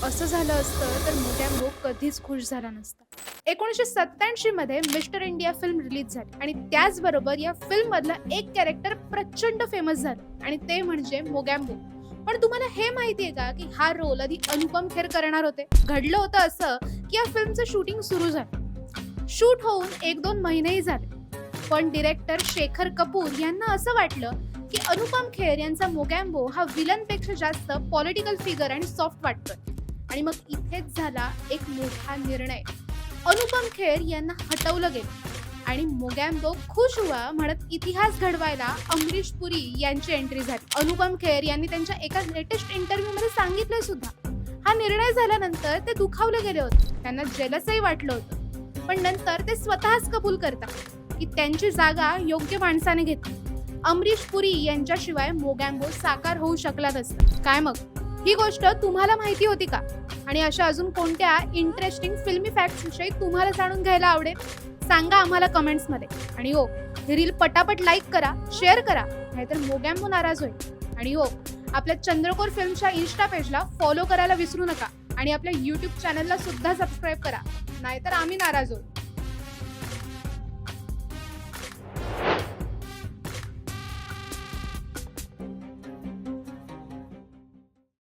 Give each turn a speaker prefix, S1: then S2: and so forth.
S1: असं झालं असतं तर मोगॅम्बो कधीच खुश झाला नसता. 1987 मध्ये मिस्टर इंडिया फिल्म रिलीज झाली आणि त्याचबरोबर या फिल्म मधलं एक कॅरेक्टर प्रचंड फेमस झालं आणि ते म्हणजे मोगॅम्बो. पण तुम्हाला हे माहितीये का की हा रोल आधी अनुपम खेर करणार होते? घडलं होतं असं की या फिल्मचं शूटिंग सुरू झालं. शूट होऊन 1-2 महिनेही झाले. पण डिरेक्टर शेखर कपूर यांना असं वाटलं की अनुपम खेर यांचा मोगॅम्बो हा विलन पेक्षा जास्त पॉलिटिकल फिगर आणि सॉफ्ट वाटतोय. आणि मग इथेच झाला एक मोठा निर्णय. अनुपम खेर यांना हटवलं गेलं आणि मोगॅम्बो खुश हुआ म्हणत इतिहास घडवायला अमरीश पुरी यांची एंट्री झाली. अनुपम खेर यांनी त्यांच्या एका लेटेस्ट इंटरव्ह्यू मध्ये सांगितलंय सुद्धा. हा निर्णय झाल्यानंतर ते दुखावले गेले होते. त्यांना जेलसही वाटलं होतं. पण नंतर ते स्वतःच कबूल करतात की त्यांची जागा योग्य माणसाने घेतली. अमरीश पुरी यांच्याशिवाय मोगॅम्बो साकार होऊ शकला नसता. काय मग ही गोष्ट तुम्हाला माहिती होती का? आणि अशा अजून कोणत्या इंटरेस्टिंग फिल्मी फॅक्ट्स विषयी तुम्हाला जाणून घ्यायला आवडेल? सांगा आम्हाला कमेंट्समध्ये. आणि हो, ही रील पटापट लाईक करा, शेअर करा, नाहीतर मोगॅम्बो नाराज होईल. आणि हो, आपल्या चंद्रकोर फिल्मच्या इन्स्टा पेजला फॉलो करायला विसरू नका आणि आपल्या यूट्यूब चॅनलला सुद्धा सबस्क्राईब करा, नाहीतर आम्ही नाराज होऊ.